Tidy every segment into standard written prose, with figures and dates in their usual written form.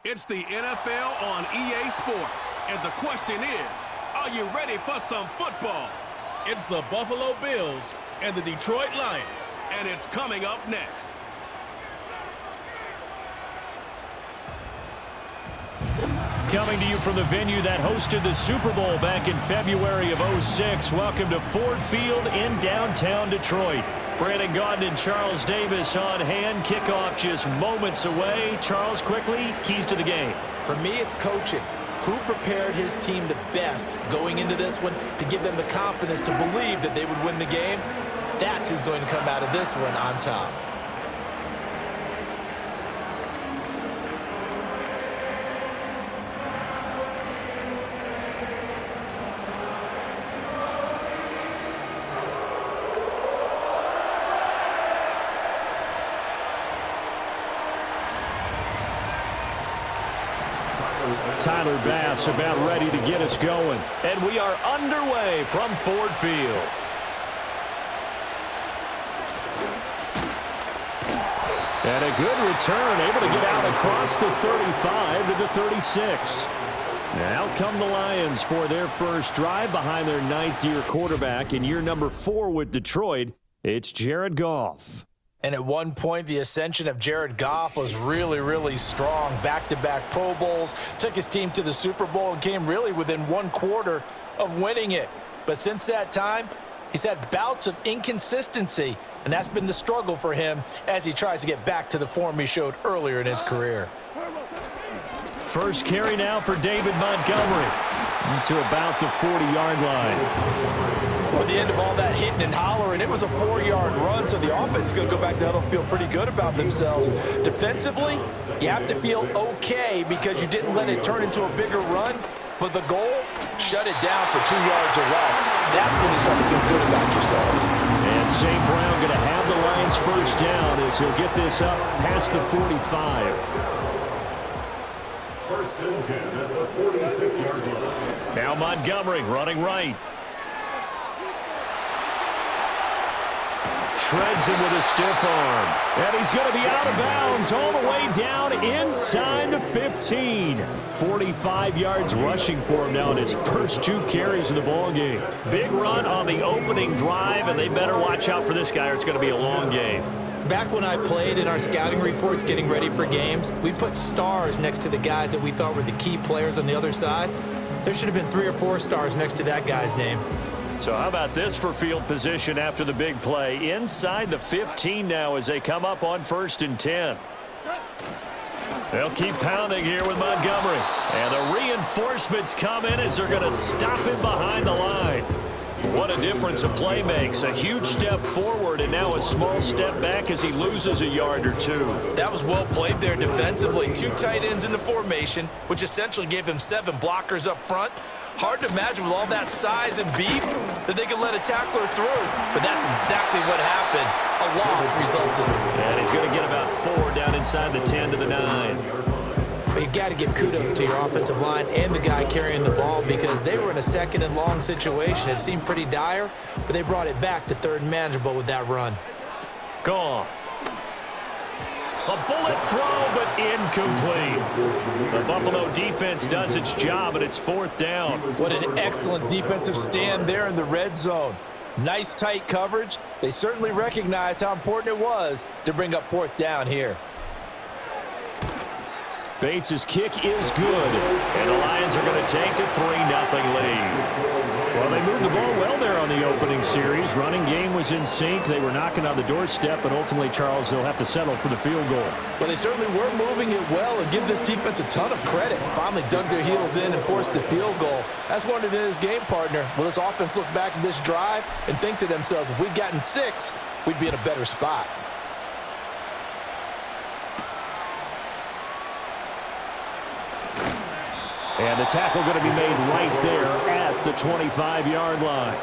It's the NFL on EA Sports, and the question is, are you ready for some football? It's the Buffalo Bills and the Detroit Lions. And it's coming up next. Coming to you from the venue that hosted the Super Bowl back in February of '06. Welcome to Ford Field in downtown Detroit. Brandon Gaudin and Charles Davis on hand. Kickoff just moments away. Charles, quickly, keys to the game. For me, it's coaching. Who prepared his team the best going into this one to give them the confidence to believe that they would win the game? That's who's going to come out of this one on top. Tyler Bass about ready to get us going. And we are underway from Ford Field. And a good return, able to get out across the 35 to the 36. Now come the Lions for their first drive behind their ninth-year quarterback in year number 4 with Detroit. It's Jared Goff. And at one point, the ascension of Jared Goff was really, really strong. Back-to-back Pro Bowls, took his team to the Super Bowl and came really within one quarter of winning it. But since that time, he's had bouts of inconsistency, and that's been the struggle for him as he tries to get back to the form he showed earlier in his career. First carry now for David Montgomery to about the 40-yard line. Well, at the end of all that hitting and hollering, it was a 4-yard run, so the offense is going to go back to huddle and feel pretty good about themselves. Defensively, you have to feel okay because you didn't let it turn into a bigger run, but the goal, shut it down for 2 yards or less. That's when you start to feel good about yourselves. And St. Brown going to have the Lions first down as he'll get this up past the 45. First and 10 at the 46-yard line. Now Montgomery running right. Shreds him with a stiff arm. And he's going to be out of bounds all the way down inside the 15. 45 yards rushing for him now in his first 2 carries of the ballgame. Big run on the opening drive, and they better watch out for this guy or it's going to be a long game. Back when I played in our scouting reports getting ready for games, we put stars next to the guys that we thought were the key players on the other side. There should have been 3 or 4 stars next to that guy's name. So how about this for field position after the big play? Inside the 15 now as they come up on 1st and 10. They'll keep pounding here with Montgomery. And the reinforcements come in as they're going to stop him behind the line. What a difference a play makes. A huge step forward and now a small step back as he loses a yard or 2. That was well played there defensively. 2 tight ends in the formation, which essentially gave them 7 blockers up front. Hard to imagine with all that size and beef that they could let a tackler through. But that's exactly what happened. A loss resulted. And he's going to get about 4 down inside the 10 to the 9. But you got to give kudos to your offensive line and the guy carrying the ball because they were in a 2nd and long situation. It seemed pretty dire, but they brought it back to 3rd and manageable with that run. Gone. A bullet throw, but incomplete. The Buffalo defense does its job, and it's 4th down. What an excellent defensive stand there in the red zone. Nice tight coverage. They certainly recognized how important it was to bring up 4th down here. Bates' kick is good, and the Lions are going to take a 3-0 lead. Well, they moved the ball well there on the opening series. Running game was in sync. They were knocking on the doorstep, but ultimately, Charles, they'll have to settle for the field goal. Well, they certainly were moving it well and give this defense a ton of credit. Finally dug their heels in and forced the field goal. That's one of his game partner. Will this offense look back at this drive and think to themselves, if we'd gotten 6, we'd be in a better spot. And the tackle going to be made right there at the 25-yard line.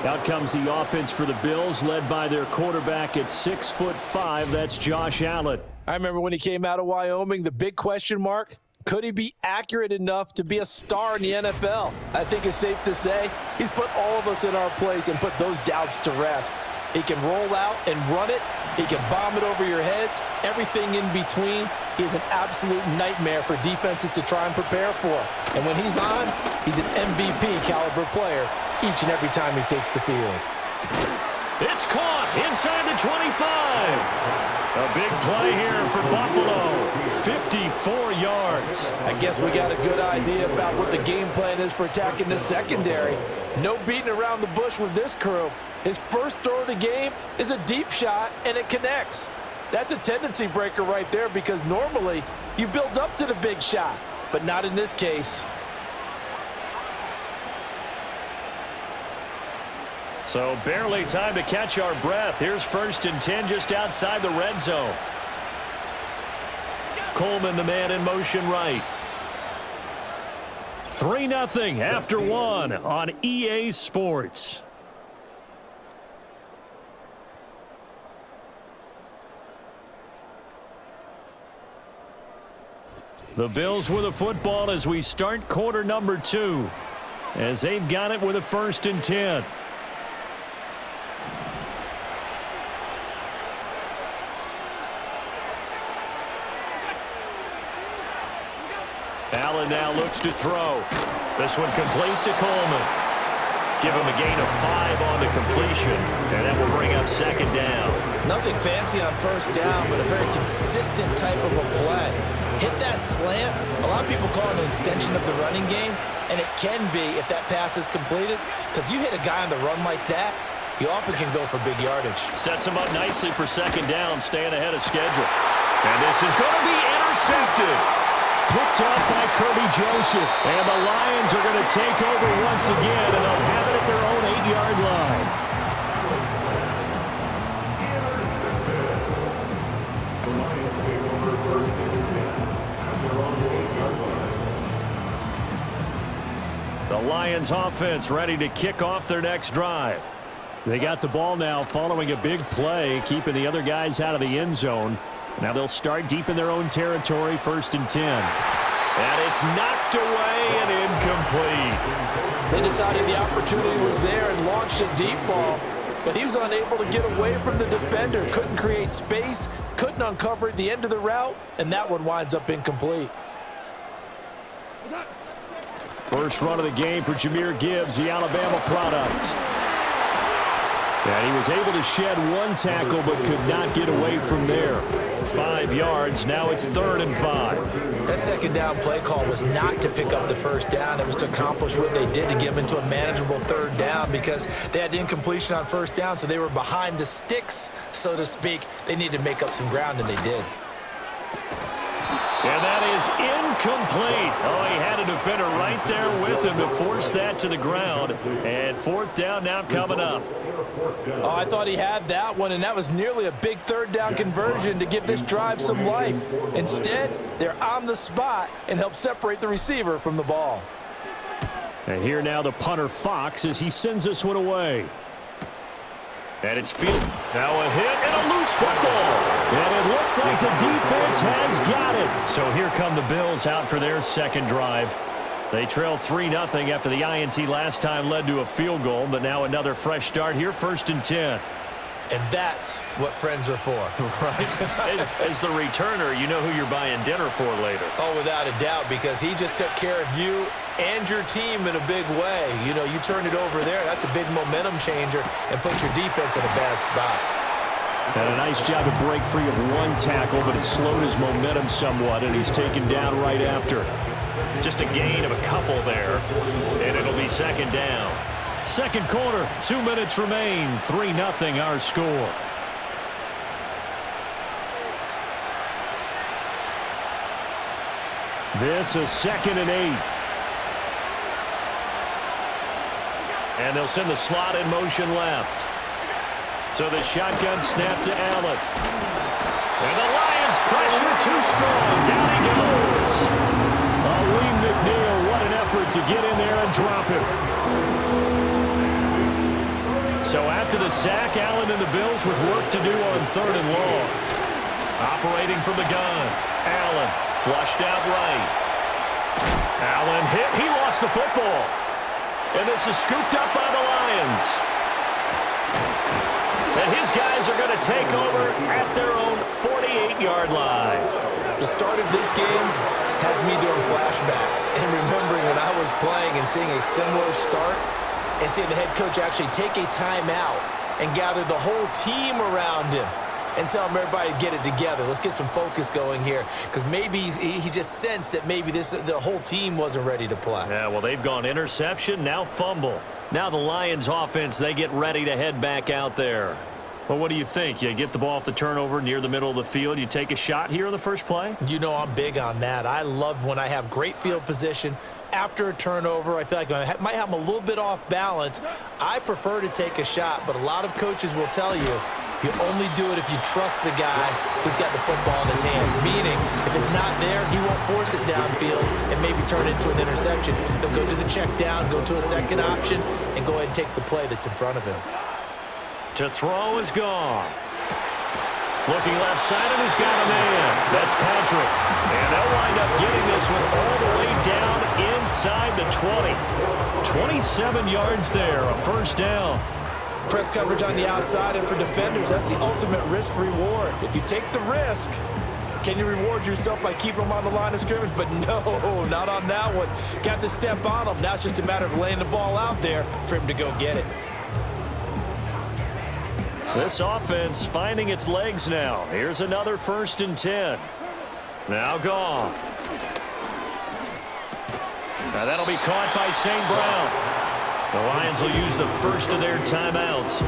Out comes the offense for the Bills, led by their quarterback at 6'5". That's Josh Allen. I remember when he came out of Wyoming, the big question mark, could he be accurate enough to be a star in the NFL? I think it's safe to say he's put all of us in our place and put those doubts to rest. He can roll out and run it. He can bomb it over your heads. Everything in between. he is an absolute nightmare for defenses to try and prepare for. And when he's on, he's an MVP caliber player each and every time he takes the field. It's caught inside the 25. A big play here for Buffalo. 54 yards. I guess we got a good idea about what the game plan is for attacking the secondary. No beating around the bush with this crew. His first throw of the game is a deep shot, and it connects. That's a tendency breaker right there because normally you build up to the big shot, but not in this case. So barely time to catch our breath. Here's 1st and 10 just outside the red zone. Coleman, the man in motion right. 3-0 after 1 on EA Sports. The Bills with a football as we start quarter number 2. As they've got it with a 1st and 10. Allen now looks to throw. This one complete to Coleman. Give him a gain of 5 on the completion, and that will bring up 2nd down. Nothing fancy on 1st down, but a very consistent type of a play. Hit that slant. A lot of people call it an extension of the running game, and it can be if that pass is completed, because you hit a guy on the run like that, you often can go for big yardage. Sets him up nicely for 2nd down, staying ahead of schedule. And this is going to be intercepted. Picked up by Kirby Joseph. And the Lions are going to take over once again, and they'll have it at their own 8-yard line. The Lions offense ready to kick off their next drive. They got the ball now following a big play, keeping the other guys out of the end zone. Now they'll start deep in their own territory, 1st and 10. And it's knocked away and incomplete. They decided the opportunity was there and launched a deep ball, but he was unable to get away from the defender. Couldn't create space, couldn't uncover at the end of the route, and that one winds up incomplete. First run of the game for Jahmyr Gibbs, the Alabama product. And he was able to shed 1 tackle but could not get away from there. 5 yards. Now it's 3rd and 5. That 2nd down play call was not to pick up the 1st down. It was to accomplish what they did to get them into a manageable 3rd down because they had incompletion on 1st down, so they were behind the sticks, so to speak. They needed to make up some ground, and they did. And that is incomplete. Oh, he had a defender right there with him to force that to the ground. And 4th down now coming up. Oh, I thought he had that one, and that was nearly a big 3rd down conversion to give this drive some life. Instead, they're on the spot and help separate the receiver from the ball. And here now the punter Fox as he sends this one away. And it's field. Now a hit and a loose football. And it looks like the defense has got it. So here come the Bills out for their 2nd drive. They trail 3-0 after the INT last time led to a field goal, but now another fresh start here, 1st and 10. And that's what friends are for. Right. As the returner, you know who you're buying dinner for later. Oh, without a doubt, because he just took care of you and your team in a big way. You know, you turn it over there, that's a big momentum changer and puts your defense in a bad spot. And a nice job to break free of 1 tackle, but it slowed his momentum somewhat, and he's taken down right after. Just a gain of a couple there, and it'll be 2nd down. 2nd quarter, 2 minutes remain, 3-0 our score. This is 2nd and 8. And they'll send the slot in motion left. So the shotgun snap to Allen. And the Lions pressure too strong. Down he goes. Lee McNeil, what an effort to get in there and drop him. So after the sack, Allen and the Bills with work to do on 3rd and long. Operating from the gun. Allen flushed out right. Allen hit. He lost the football. And this is scooped up by the Lions. And his guys are going to take over at their own 48-yard line. The start of this game has me doing flashbacks and remembering when I was playing and seeing a similar start and seeing the head coach actually take a timeout and gather the whole team around him and tell him everybody to get it together. Let's get some focus going here, because maybe he just sensed that maybe the whole team wasn't ready to play. Yeah, well, they've gone interception, now fumble. Now the Lions offense, they get ready to head back out there. Well, what do you think? You get the ball off the turnover near the middle of the field. You take a shot here in the first play? You know I'm big on that. I love when I have great field position. After a turnover, I feel like I might have them a little bit off balance. I prefer to take a shot, but a lot of coaches will tell you only do it if you trust the guy who's got the football in his hands. Meaning, if it's not there, he won't force it downfield and maybe turn it into an interception. He'll go to the check down, go to a second option, and go ahead and take the play that's in front of him. To throw is Goff. Looking left side, and he's got a man. That's Patrick. And they'll wind up getting this one all the way down inside the 20. 27 yards there, a first down. Press coverage on the outside, and for defenders, that's the ultimate risk-reward. If you take the risk, can you reward yourself by keeping them on the line of scrimmage? But no, not on that one. Got the step on them. Now it's just a matter of laying the ball out there for him to go get it. This offense finding its legs now. Here's another 1st and 10. Now Goff. Now that'll be caught by St. Brown. The Lions will use the first of their timeouts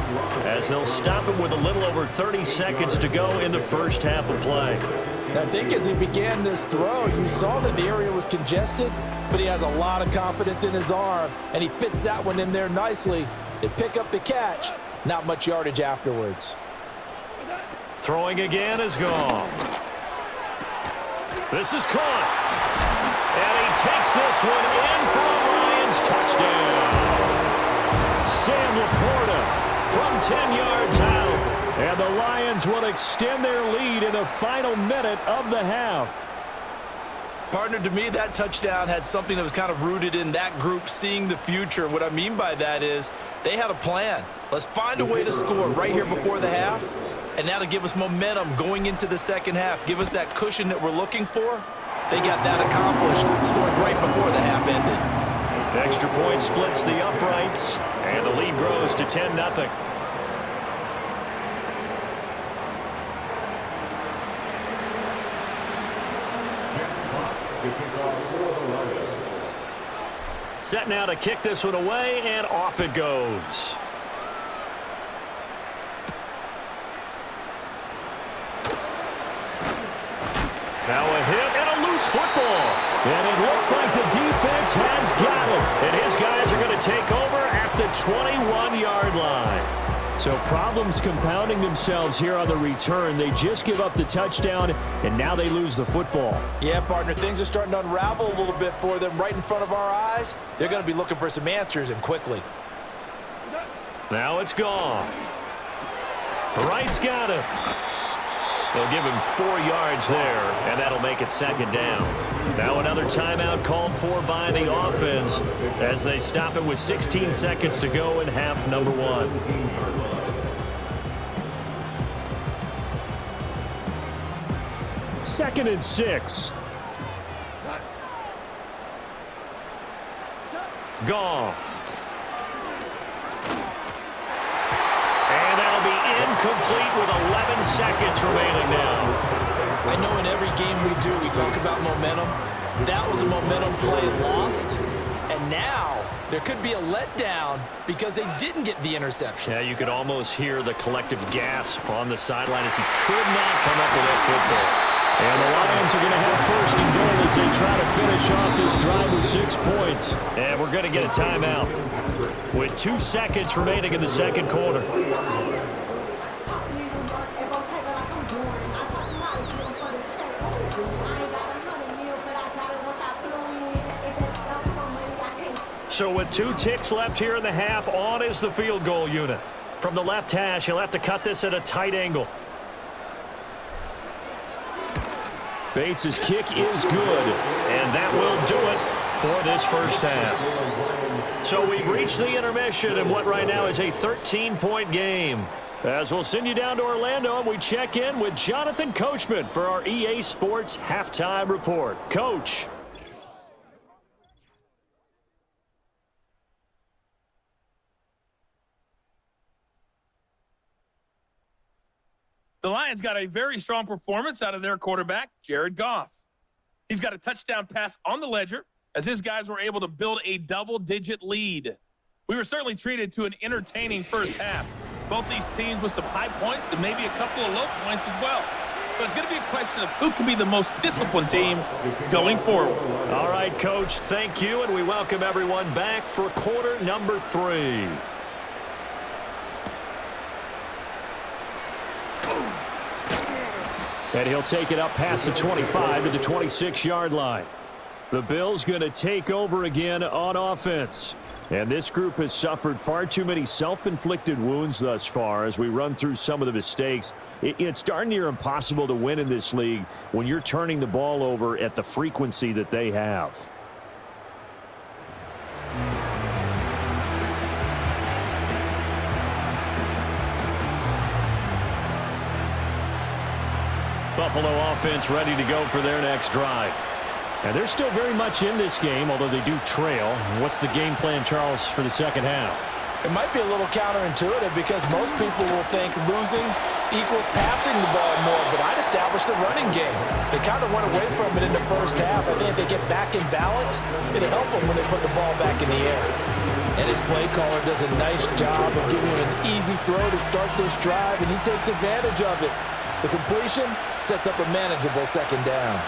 as they'll stop it with a little over 30 seconds to go in the first half of play. I think as he began this throw, you saw that the area was congested, but he has a lot of confidence in his arm, and he fits that one in there nicely. They pick up the catch. Not much yardage afterwards. Throwing again is Goff. This is caught. And he takes this one in for a Lions touchdown. Sam Laporta from 10 yards out. And the Lions will extend their lead in the final minute of the half. Partner, to me, that touchdown had something that was kind of rooted in that group seeing the future. What I mean by that is they had a plan. Let's find a way to score right here before the half, and that'll give us momentum going into the second half. Give us that cushion that we're looking for. They got that accomplished, scoring right before the half ended. The extra point splits the uprights, and the lead grows to 10-0. Set now to kick this one away, and off it goes. Now a hit and a loose football. And it looks like the defense has got it. And his guys are going to take over at the 21-yard line. So problems compounding themselves here on the return. They just give up the touchdown, and now they lose the football. Yeah, partner, things are starting to unravel a little bit for them right in front of our eyes. They're going to be looking for some answers, and quickly. Now it's Goff. Wright's got it. They'll give him 4 yards there, and that'll make it 2nd down. Now another timeout called for by the offense as they stop it with 16 seconds to go in half number 1. Second and 6. Goff. And that'll be incomplete with 11 seconds remaining now. I know in every game we do, we talk about momentum. That was a momentum play lost. And now there could be a letdown because they didn't get the interception. Yeah, you could almost hear the collective gasp on the sideline as he could not come up with that football. And the Lions are going to have 1st and goal as they try to finish off this drive with 6 points. And we're going to get a timeout with 2 seconds remaining in the second quarter. So with 2 ticks left here in the half, on is the field goal unit. From the left hash, he'll have to cut this at a tight angle. Bates' kick is good, and that will do it for this first half. So we've reached the intermission in what right now is a 13-point game. As we'll send you down to Orlando, and we check in with Jonathan Coachman for our EA Sports Halftime Report. Coach. The Lions got a very strong performance out of their quarterback, Jared Goff. He's got a touchdown pass on the ledger as his guys were able to build a double-digit lead. We were certainly treated to an entertaining first half. Both these teams with some high points and maybe a couple of low points as well. So it's going to be a question of who can be the most disciplined team going forward. All right, Coach, thank you, and we welcome everyone back for quarter number 3. And he'll take it up past the 25 to the 26-yard line. The Bills going to take over again on offense. And this group has suffered far too many self-inflicted wounds thus far as we run through some of the mistakes. It's darn near impossible to win in this league when you're turning the ball over at the frequency that they have. Buffalo offense ready to go for their next drive. And they're still very much in this game, although they do trail. What's the game plan, Charles, for the second half? It might be a little counterintuitive because most people will think losing equals passing the ball more, but I'd establish the running game. They kind of went away from it in the first half. I think if they get back in balance, it'll help them when they put the ball back in the air. And his play caller does a nice job of giving him an easy throw to start this drive, and he takes advantage of it. The completion sets up a manageable second down.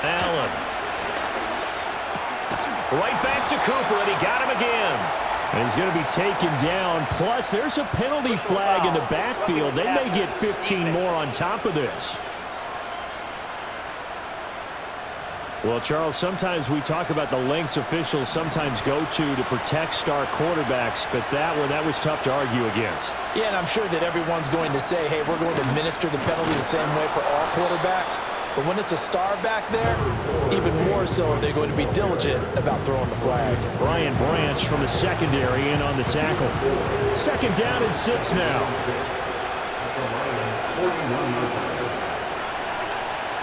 Allen. Right back to Cooper, and he got him again. And he's going to be taken down. Plus, there's a penalty flag in the backfield. They may get 15 more on top of this. Well, Charles, sometimes we talk about the lengths officials sometimes go to protect star quarterbacks, but that was tough to argue against. Yeah, and I'm sure that everyone's going to say, hey, we're going to administer the penalty the same way for all quarterbacks. But when it's a star back there, even more so are they going to be diligent about throwing the flag. Brian Branch from the secondary in on the tackle. Second down and 6 now.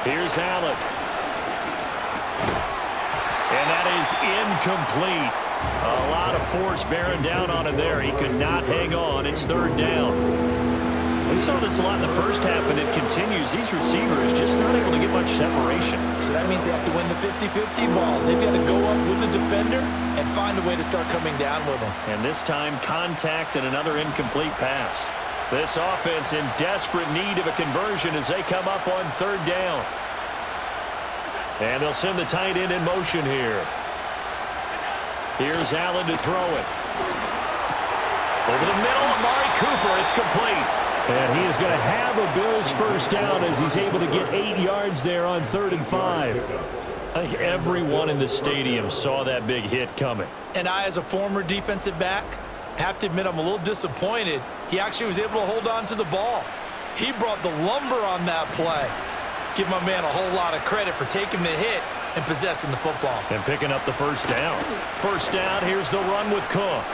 Here's Allen. And that is incomplete. A lot of force bearing down on him there. He could not hang on. It's third down. We saw this a lot in the first half, and it continues. These receivers just not able to get much separation. So that means they have to win the 50-50 balls. They've got to go up with the defender and find a way to start coming down with them. And this time, contact and another incomplete pass. This offense in desperate need of a conversion as they come up on third down. And they'll send the tight end in motion here. Here's Allen to throw it. Over the middle, Amari Cooper. It's complete. And he is going to have a Bills first down as he's able to get 8 yards there on 3rd and 5. I think everyone in the stadium saw that big hit coming. And I, as a former defensive back, have to admit I'm a little disappointed. He actually was able to hold on to the ball. He brought the lumber on that play. Give my man a whole lot of credit for taking the hit and possessing the football. And picking up the first down. First down, here's the run with Cook.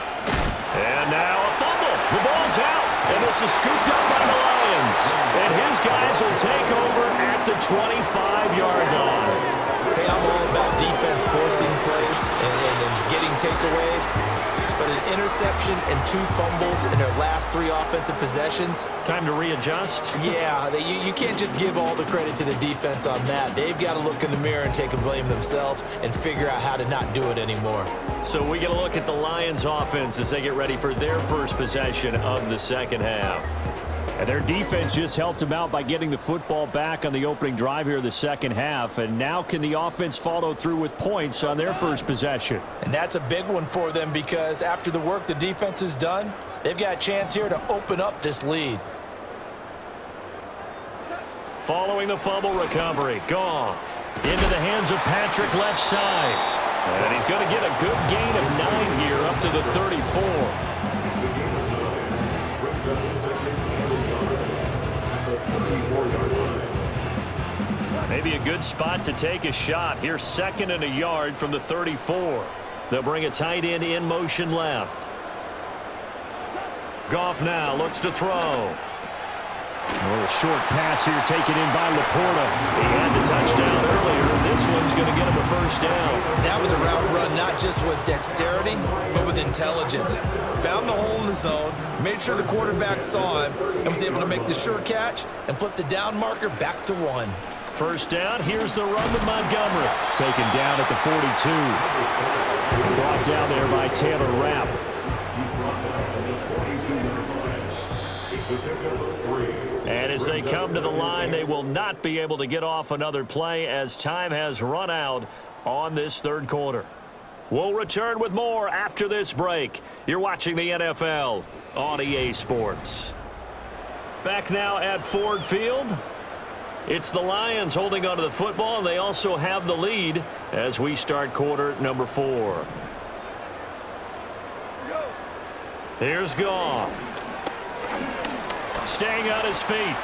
And now a fumble. The ball's out. And this is scooped up by the Lions. And his guys will take over at the 25-yard line. Hey, I'm all about defense forcing plays and getting takeaways. But an interception and 2 fumbles in their last 3 offensive possessions. Time to readjust? Yeah, you can't just give all the credit to the defense on that. They've got to look in the mirror and take a blame themselves and figure out how to not do it anymore. So we get a look at the Lions offense as they get ready for their first possession of the second half. And their defense just helped them out by getting the football back on the opening drive here in the second half. And now can the offense follow through with points on their first possession? And that's a big one for them because after the work the defense has done, they've got a chance here to open up this lead. Following the fumble recovery, Goff into the hands of Patrick left side. And he's going to get a good gain of 9 here up to the 34. Maybe a good spot to take a shot. Here's 2nd and a yard from the 34. They'll bring a tight end in motion left. Goff now looks to throw. A little short pass here taken in by Laporta. He had the touchdown earlier. This one's going to get him a first down. That was a route run not just with dexterity, but with intelligence. Found the hole in the zone, made sure the quarterback saw him, and was able to make the sure catch and flip the down marker back to 1. First down, here's the run with Montgomery. Taken down at the 42. Brought down there by Taylor Rapp. And as they come to the line, they will not be able to get off another play as time has run out on this third quarter. We'll return with more after this break. You're watching the NFL on EA Sports. Back now at Ford Field. It's the Lions holding onto the football, and they also have the lead as we start quarter number 4. Here's Goff. Staying on his feet.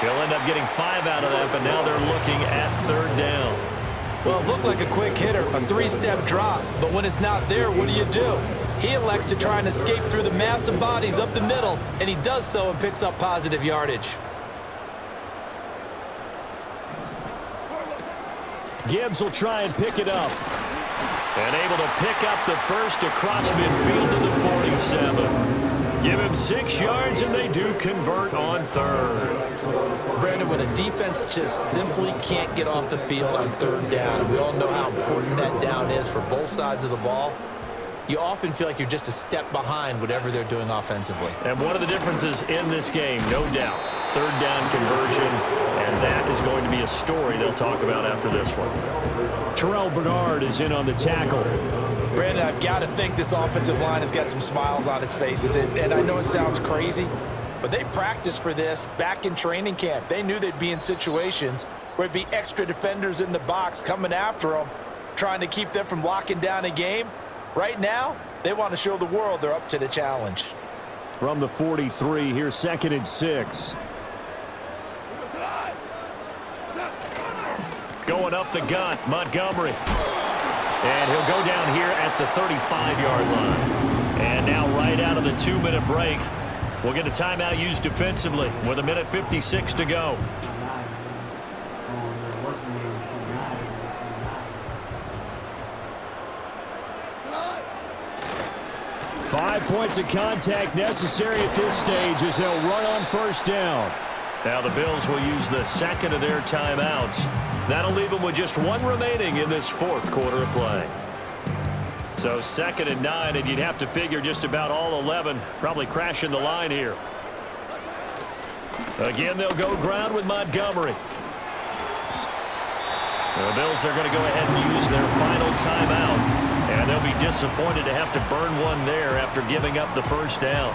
He'll end up getting 5 out of that, but now they're looking at third down. Well, it looked like a quick hitter, a 3-step drop, but when it's not there, what do? He elects to try and escape through the massive bodies up the middle, and he does so and picks up positive yardage. Gibbs will try and pick it up. And able to pick up the first across midfield to the 47. Give him 6 yards, and they do convert on third. Brandon, when a defense just simply can't get off the field on third down, and we all know how important that down is for both sides of the ball, you often feel like you're just a step behind whatever they're doing offensively. And one of the differences in this game, no doubt, third down conversion, and that is going to be a story they'll talk about after this one. Terrell Bernard is in on the tackle. Brandon, I've got to think this offensive line has got some smiles on its faces, and I know it sounds crazy, but they practiced for this back in training camp. They knew they'd be in situations where it'd be extra defenders in the box coming after them, trying to keep them from locking down a game. Right now, they want to show the world they're up to the challenge. From the 43, here's 2nd and 6. Going up the gut, Montgomery. And he'll go down here at the 35-yard line. And now right out of the 2-minute break, we'll get a timeout used defensively with 1:56 to go. Five points of contact necessary at this stage as they'll run on first down. Now the Bills will use the second of their timeouts. That'll leave them with just 1 remaining in this fourth quarter of play. So 2nd and 9, and you'd have to figure just about all 11 probably crashing the line here. Again, they'll go ground with Montgomery. The Bills are going to go ahead and use their final timeout. And they'll be disappointed to have to burn one there after giving up the first down.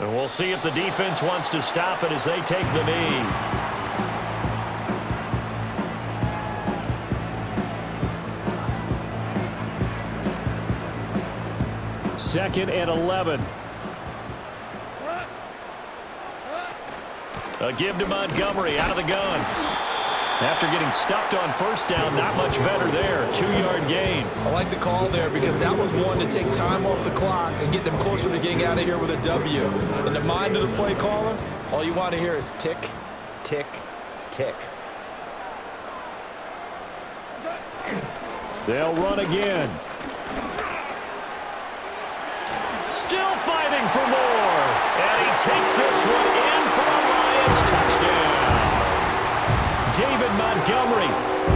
And we'll see if the defense wants to stop it as they take the knee. Second and 11. A give to Montgomery out of the gun. After getting stuffed on first down, not much better there. 2-yard gain. I like the call there because that was one to take time off the clock and get them closer to getting out of here with a W. In the mind of the play caller, all you want to hear is tick, tick, tick. They'll run again. Still fighting for more. And he takes this one in for a Lions touchdown. David Montgomery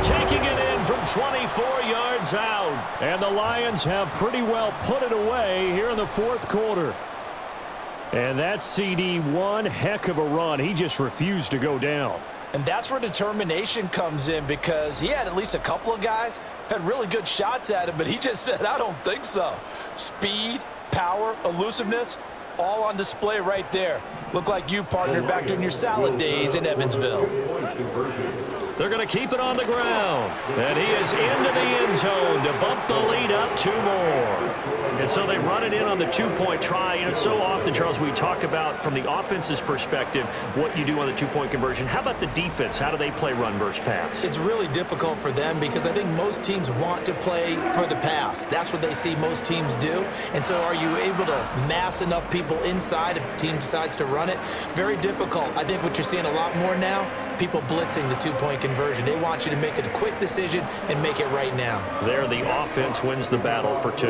taking it in from 24 yards out. And the Lions have pretty well put it away here in the fourth quarter. And that CD, one heck of a run. He just refused to go down. And that's where determination comes in because he had at least a couple of guys had really good shots at him, but he just said, I don't think so. Speed, power, elusiveness, all on display right there. Look like you, partner, back during your salad days in Evansville. They're going to keep it on the ground. And he is into the end zone to bump the lead up 2 more. And so they run it in on the 2-point try. And it's so often, Charles, we talk about from the offense's perspective what you do on the 2-point conversion. How about the defense? How do they play run versus pass? It's really difficult for them because I think most teams want to play for the pass. That's what they see most teams do. And so are you able to mass enough people inside if the team decides to run it? Very difficult. I think what you're seeing a lot more now, people blitzing the 2-point conversion. They want you to make a quick decision and make it right now. There, the offense wins the battle for 2.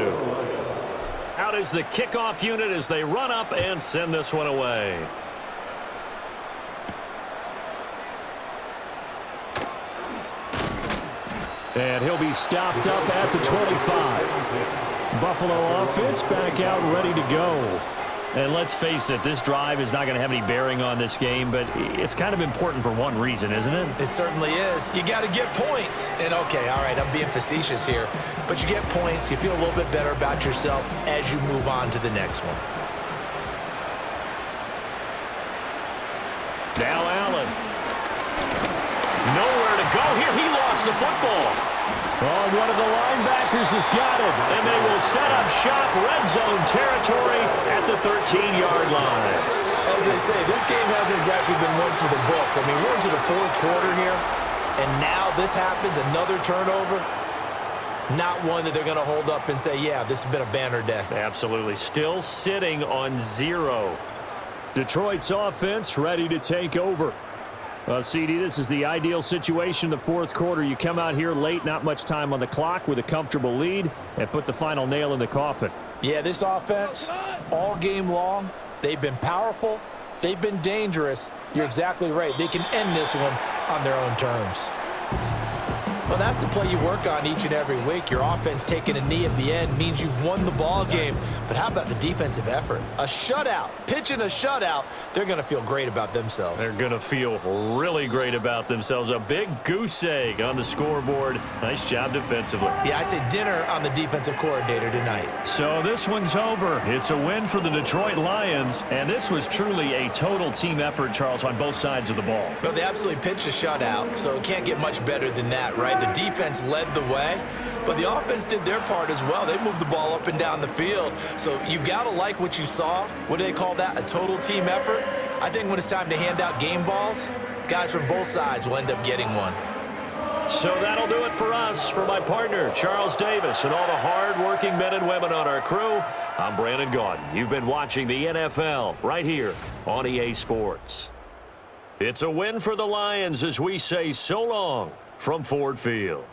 Out is the kickoff unit as they run up and send this one away. And he'll be stopped up at the 25. Buffalo offense back out ready to go. And let's face it, this drive is not going to have any bearing on this game, but it's kind of important for one reason, isn't it? It certainly is. You got to get points. And, okay, all right, I'm being facetious here. But you get points. You feel a little bit better about yourself as you move on to the next one. Now Allen. Nowhere to go here. He lost the football. Oh, one of the linebackers has got it. And they will set up shop, red zone territory at the 13-yard line. As they say, this game hasn't exactly been one for the books. I mean, we're into the 4th quarter here, and now this happens, another turnover. Not one that they're going to hold up and say, yeah, this has been a banner day. Absolutely. Still sitting on 0. Detroit's offense ready to take over. Well, CD, this is the ideal situation in the 4th quarter. You come out here late, not much time on the clock with a comfortable lead, and put the final nail in the coffin. Yeah, this offense, all game long, they've been powerful, they've been dangerous. You're exactly right. They can end this one on their own terms. Well, that's the play you work on each and every week. Your offense taking a knee at the end means you've won the ball game. But how about the defensive effort? A shutout, pitching a shutout, they're going to feel great about themselves. They're going to feel really great about themselves. A big goose egg on the scoreboard. Nice job defensively. Yeah, I say dinner on the defensive coordinator tonight. So this one's over. It's a win for the Detroit Lions. And this was truly a total team effort, Charles, on both sides of the ball. Well, they absolutely pitched a shutout, so it can't get much better than that, right? The defense led the way, but the offense did their part as well. They moved the ball up and down the field. So you've got to like what you saw. What do they call that? A total team effort? I think when it's time to hand out game balls, guys from both sides will end up getting one. So that'll do it for us. For my partner, Charles Davis, and all the hard-working men and women on our crew, I'm Brandon Gaudin. You've been watching the NFL right here on EA Sports. It's a win for the Lions as we say so long from Ford Field.